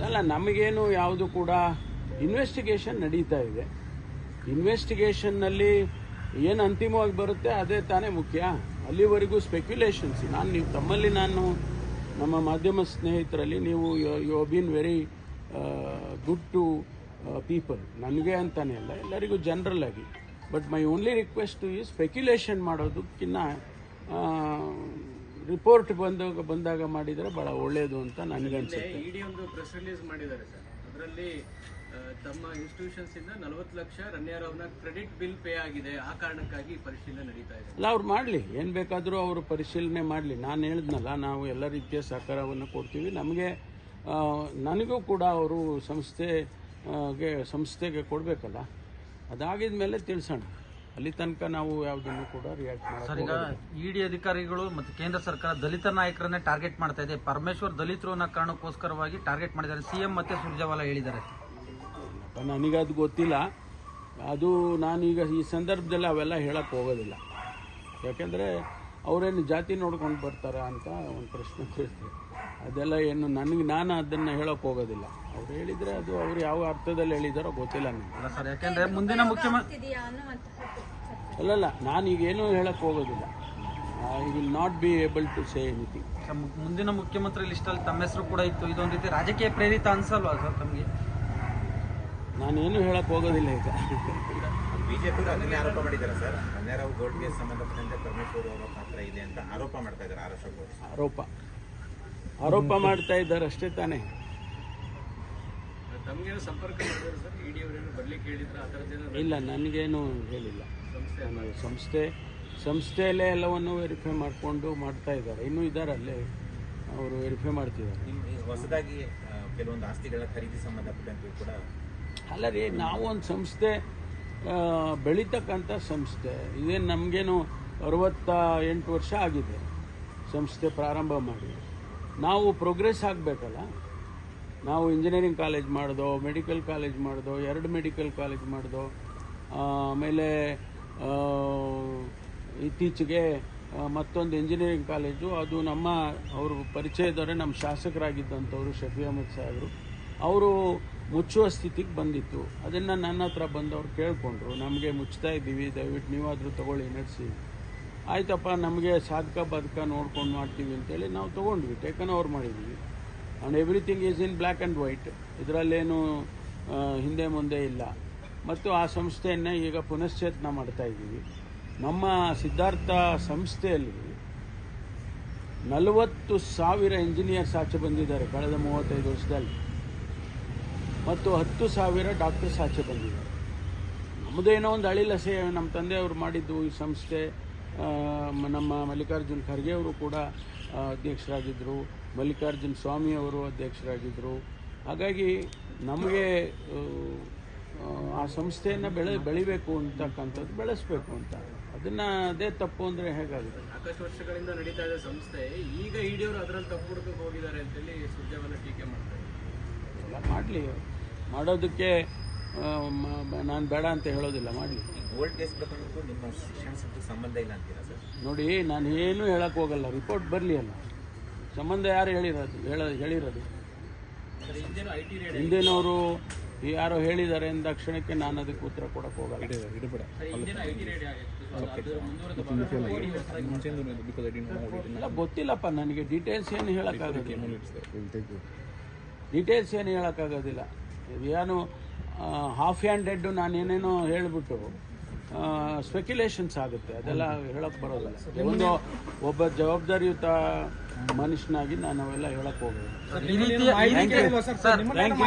ಅಲ್ಲ, ನಮಗೇನು ಯಾವುದು ಕೂಡ ಇನ್ವೆಸ್ಟಿಗೇಷನ್ ನಡೀತಾ ಇದೆ. ಇನ್ವೆಸ್ಟಿಗೇಷನ್ನಲ್ಲಿ ಏನು ಅಂತಿಮವಾಗಿ ಬರುತ್ತೆ ಅದೇ ತಾನೇ ಮುಖ್ಯ. ಅಲ್ಲಿವರೆಗೂ ಸ್ಪೆಕ್ಯುಲೇಷನ್ಸ್. ನೀವು ತಮ್ಮಲ್ಲಿ ನಮ್ಮ ಮಾಧ್ಯಮ ಸ್ನೇಹಿತರಲ್ಲಿ ನೀವು you been very good to people, ನನಗೆ ಅಂತಾನೆ ಅಲ್ಲ, ಎಲ್ಲರಿಗೂ ಜನರಲ್ ಆಗಿ. ಬಟ್ ಮೈ ಓನ್ಲಿ ರಿಕ್ವೆಸ್ಟ್ ಈ ಸ್ಪೆಕ್ಯುಲೇಷನ್ ಮಾಡೋದಕ್ಕಿಂತ ರಿಪೋರ್ಟ್ ಬಂದಾಗ ಮಾಡಿದರೆ ಬಹಳ ಒಳ್ಳೆಯದು ಅಂತ ನನಗನ್ಸುತ್ತೆ. ಇಡಿ ಒಂದು ಪ್ರೆಸ್ ರಿಲೀಸ್ ಮಾಡಿದ್ದಾರೆ ಸರ್, ಅದರಲ್ಲಿ ತಮ್ಮ ಇನ್ಸ್ಟಿಟ್ಯೂಷನ್ಸ್ ಇಂದ 40 ಲಕ್ಷ ರಣ್ಯಾರವ್ರನ್ನ ಕ್ರೆಡಿಟ್ ಬಿಲ್ ಪೇ ಆಗಿದೆ, ಆ ಕಾರಣಕ್ಕಾಗಿ ಪರಿಶೀಲನೆ ನಡೀತಾ ಇದೆ. ಅಲ್ಲ, ಅವ್ರು ಮಾಡಲಿ, ಏನು ಬೇಕಾದರೂ ಅವರು ಪರಿಶೀಲನೆ ಮಾಡಲಿ. ನಾನು ಹೇಳಿದ್ನಲ್ಲ, ನಾವು ಎಲ್ಲ ರೀತಿಯ ಸಹಕಾರವನ್ನು ಕೊಡ್ತೀವಿ. ನನಗೂ ಕೂಡ ಅವರು ಸಂಸ್ಥೆಗೆ ಕೊಡಬೇಕಲ್ಲ, ಅದಾಗಿದ ಮೇಲೆ ತಿಳಿಸೋಣ. ಅಲ್ಲಿ ತನಕ ನಾವು ಯಾವುದನ್ನು ಕೂಡ ರಿಯಾಕ್ಟ್ ಸರ್, ಈಗ ಇಡಿ ಅಧಿಕಾರಿಗಳು ಮತ್ತು ಕೇಂದ್ರ ಸರ್ಕಾರ ದಲಿತ ನಾಯಕರನ್ನೇ ಟಾರ್ಗೆಟ್ ಮಾಡ್ತಾ ಇದೆ. ಪರಮೇಶ್ವರ್ ದಲಿತರು ಅನ್ನೋ ಕಾರಣಕ್ಕೋಸ್ಕರವಾಗಿ ಟಾರ್ಗೆಟ್ ಮಾಡಿದ್ದಾರೆ, ಸಿಎಂ ಮತ್ತೆ ಸುರ್ಜೇವಾಲಾ ಹೇಳಿದ್ದಾರೆ. ನನಗದು ಗೊತ್ತಿಲ್ಲ. ಅದು ನಾನೀಗ ಈ ಸಂದರ್ಭದಲ್ಲಿ ಅವೆಲ್ಲ ಹೇಳಕ್ಕೆ ಹೋಗೋದಿಲ್ಲ. ಯಾಕೆಂದರೆ ಅವರೇನು ಜಾತಿ ನೋಡ್ಕೊಂಡು ಬರ್ತಾರಾ ಅಂತ ಒಂದು ಪ್ರಶ್ನೆ ಕೇಳ್ತಾರೆ. ಅದೆಲ್ಲ ಏನು ನಾನು ಅದನ್ನು ಹೇಳಕ್ಕೆ ಹೋಗೋದಿಲ್ಲ. ಅವ್ರು ಹೇಳಿದರೆ ಅದು ಅವ್ರು ಯಾವ ಅರ್ಥದಲ್ಲಿ ಹೇಳಿದಾರೋ ಗೊತ್ತಿಲ್ಲ ನನಗೆ. ಸರ್, ಯಾಕೆಂದರೆ ಮುಂದಿನ ಮುಖ್ಯಮಂತ್ರಿ ಅಲ್ಲಲ್ಲ, ನಾನೀಗೇನು ಹೇಳಕ್ಕೆ ಹೋಗೋದಿಲ್ಲ. I will not be able to say anything. ಮುಂದಿನ ಮುಖ್ಯಮಂತ್ರಿ ಲಿಸ್ಟಲ್ಲಿ ತಮ್ಮ ಹೆಸರು ಕೂಡ ಇತ್ತು. ಇದೊಂದು ರೀತಿ ರಾಜಕೀಯ ಪ್ರೇರಿತ ಅನ್ಸಲ್ವಾ ಸರ್ ತಮಗೆ? ನಾನೇನು ಹೇಳಕ್ಕೆ ಹೋಗೋದಿಲ್ಲ. ಈಗ ಬಿಜೆಪಿ ಅದನ್ನೇ ಆರೋಪ ಮಾಡಿದ್ದಾರೆ ಸರ್, ರಣ್ಯಾರಾವ್ ಗೋಲ್ಡ್ಗೆ ಸಂಬಂಧಪಟ್ಟಂತೆ ಪರಮೇಶ್ವರ್ ಅವರ ಪಾತ್ರ ಇದೆ ಅಂತ ಆರೋಪ ಮಾಡ್ತಾ ಇದ್ದಾರೆ. ಆರೋಪ ಮಾಡ್ತಾ ಇದ್ದಾರೆ ಅಷ್ಟೇ ತಾನೇ. ತಮಗೇನು ಸಂಪರ್ಕ ಮಾಡಿದ್ರು ಸರ್, ಇಡಿ ಅವರೇನು ಬರ್ಲಿಕ್ಕೆ ಹೇಳಿದ್ರು? ಆ ಥರದ್ದೇನು ಇಲ್ಲ, ನನಗೇನು ಹೇಳಿಲ್ಲ. ಸಂಸ್ಥೆಯಲ್ಲೇ ಎಲ್ಲವನ್ನು ವೆರಿಫೈ ಮಾಡಿಕೊಂಡು ಮಾಡ್ತಾ ಇದ್ದಾರೆ. ಇನ್ನೂ ಇದ್ದಾರೆ ಅಲ್ಲೇ, ಅವರು ವೆರಿಫೈ ಮಾಡ್ತಿದ್ದಾರೆ. ಹೊಸದಾಗಿ ಕೆಲವೊಂದು ಆಸ್ತಿಗಳ ಖರೀದಿ ಸಂಬಂಧಪಟ್ಟಂತೆ ಕೂಡ ಅಲ್ಲ ರೀ, ನಾವು ಒಂದು ಸಂಸ್ಥೆ ಬೆಳೀತಕ್ಕಂಥ ಸಂಸ್ಥೆ. ಇದೇನು ನಮಗೇನು 68 ವರ್ಷ ಆಗಿದೆ ಸಂಸ್ಥೆ ಪ್ರಾರಂಭ ಮಾಡಿ. ನಾವು ಪ್ರೋಗ್ರೆಸ್ ಆಗಬೇಕಲ್ಲ. ನಾವು ಇಂಜಿನಿಯರಿಂಗ್ ಕಾಲೇಜ್ ಮಾಡ್ದೋ, ಮೆಡಿಕಲ್ ಕಾಲೇಜ್ ಮಾಡ್ದೋ, 2 ಮೆಡಿಕಲ್ ಕಾಲೇಜ್ ಮಾಡ್ದೋ, ಆಮೇಲೆ ಇತ್ತೀಚೆಗೆ ಮತ್ತೊಂದು ಇಂಜಿನಿಯರಿಂಗ್ ಕಾಲೇಜು, ಅದು ಅವರು ಪರಿಚಯದವರೇ, ನಮ್ಮ ಶಾಸಕರಾಗಿದ್ದಂಥವರು ಶಫಿ ಅಹಮದ್ ಸಾಹೇಬರು, ಅವರು ಮುಚ್ಚುವ ಸ್ಥಿತಿಗೆ ಬಂದಿತ್ತು. ಅದನ್ನು ನನ್ನ ಹತ್ರ ಬಂದವರು ಕೇಳಿಕೊಂಡ್ರು, ನಮಗೆ ಮುಚ್ತಾ ಇದ್ದೀವಿ, ದಯವಿಟ್ಟು ನೀವಾದರೂ ತೊಗೊಳ್ಳಿ, ನಡೆಸಿ. ಆಯ್ತಪ್ಪ, ನಮಗೆ ಸಾಧಕ ಬಾಧಕ ನೋಡ್ಕೊಂಡು ಮಾಡ್ತೀವಿ ಅಂತೇಳಿ ನಾವು ತೊಗೊಂಡ್ವಿ, ಟೇಕನ್ ಓವರ್ ಮಾಡಿದ್ವಿ. And everything is in black and white. ಇದರಲ್ಲೇನು ಹಿಂದೆ ಮುಂದೆ ಇಲ್ಲ. ಮತ್ತು ಆ ಸಂಸ್ಥೆಯನ್ನು ಈಗ ಪುನಶ್ಚೇತನ ಮಾಡ್ತಾ ಇದ್ದೀವಿ. ನಮ್ಮ ಸಿದ್ಧಾರ್ಥ ಸಂಸ್ಥೆಯಲ್ಲಿ 40,000 ಇಂಜಿನಿಯರ್ಸ್ ಆಚೆ ಬಂದಿದ್ದಾರೆ ಕಳೆದ 35 ವರ್ಷದಲ್ಲಿ, ಮತ್ತು 10,000 ಡಾಕ್ಟರ್ಸ್ ಆಚೆ ಬಂದಿದ್ದಾರೆ. ನಮ್ಮದೇನೋ ಒಂದು ಅಳಿಲಸೆ, ನಮ್ಮ ತಂದೆಯವರು ಮಾಡಿದ್ದು ಈ ಸಂಸ್ಥೆ. ನಮ್ಮ ಮಲ್ಲಿಕಾರ್ಜುನ್ ಖರ್ಗೆ ಅವರು ಕೂಡ ಅಧ್ಯಕ್ಷರಾಗಿದ್ದರು, ಮಲ್ಲಿಕಾರ್ಜುನ್ ಸ್ವಾಮಿಯವರು ಅಧ್ಯಕ್ಷರಾಗಿದ್ದರು. ಹಾಗಾಗಿ ನಮಗೆ ಆ ಸಂಸ್ಥೆಯನ್ನು ಬೆಳಿಬೇಕು ಅಂತಕ್ಕಂಥದ್ದು, ಬೆಳೆಸಬೇಕು ಅಂತ. ಅದೇ ತಪ್ಪು ಅಂದರೆ ಹೇಗಾಗುತ್ತೆ? ಸಾಕಷ್ಟು ವರ್ಷಗಳಿಂದ ನಡೀತಾ ಇದೆ ಸಂಸ್ಥೆ, ಈಗ ಇಡಿಯವರು ಅದರಲ್ಲಿ ತಪ್ಪು ಹುಡುಕಕ್ಕೆ ಹೋಗಿದ್ದಾರೆ ಅಂತೇಳಿ ಸುರ್ಜೇವಾಲಾ ಟೀಕೆ ಮಾಡ್ತಾರೆ. ಎಲ್ಲ ಮಾಡಲಿ, ಮಾಡೋದಕ್ಕೆ ನಾನು ಬೇಡ ಅಂತ ಹೇಳೋದಿಲ್ಲ, ಮಾಡಲಿ. ಗೋಲ್ಡ್ ಕೇಸ್ ಪ್ರಕರಣಕ್ಕೂ ನಿಮ್ಮ ಶಿಕ್ಷಣ ಸಂಸ್ಥೆಗೆ ಸಂಬಂಧ ಇಲ್ಲ ಅಂತೀರಾ ಸರ್? ನೋಡಿ, ನಾನು ಏನೂ ಹೇಳಕ್ಕೆ ಹೋಗಲ್ಲ. ರಿಪೋರ್ಟ್ ಬರಲಿ ಅಲ್ಲ, ಸಂಬಂಧ ಯಾರು ಹೇಳಿರೋದು? ಹಿಂದಿನವರು ಯಾರೋ ಹೇಳಿದ್ದಾರೆ ಅಂದ ಕ್ಷಣಕ್ಕೆ ನಾನು ಅದಕ್ಕೆ ಉತ್ತರ ಕೊಡಕ್ಕೆ ಹೋಗಲ್ಲ. ಇಲ್ಲ, ಗೊತ್ತಿಲ್ಲಪ್ಪ ನನಗೆ. ಡೀಟೇಲ್ಸ್ ಏನು ಹೇಳೋಕ್ಕಾಗೋದಿಲ್ಲ. ಏನು ಹಾಫ್ ಹ್ಯಾಂಡೆಡ್ ನಾನೇನೇನೋ ಹೇಳಿಬಿಟ್ಟು ಸ್ಪೆಕ್ಯುಲೇಷನ್ಸ್ ಆಗುತ್ತೆ, ಅದೆಲ್ಲ ಹೇಳಕ್ಕೆ ಬರೋದಿಲ್ಲ. ಒಬ್ಬ ಜವಾಬ್ದಾರಿಯುತ ಮನುಷ್ಯನಾಗಿ ನಾನು ಅವೆಲ್ಲ ಹೇಳಕ್ಕೆ ಹೋಗೋದು.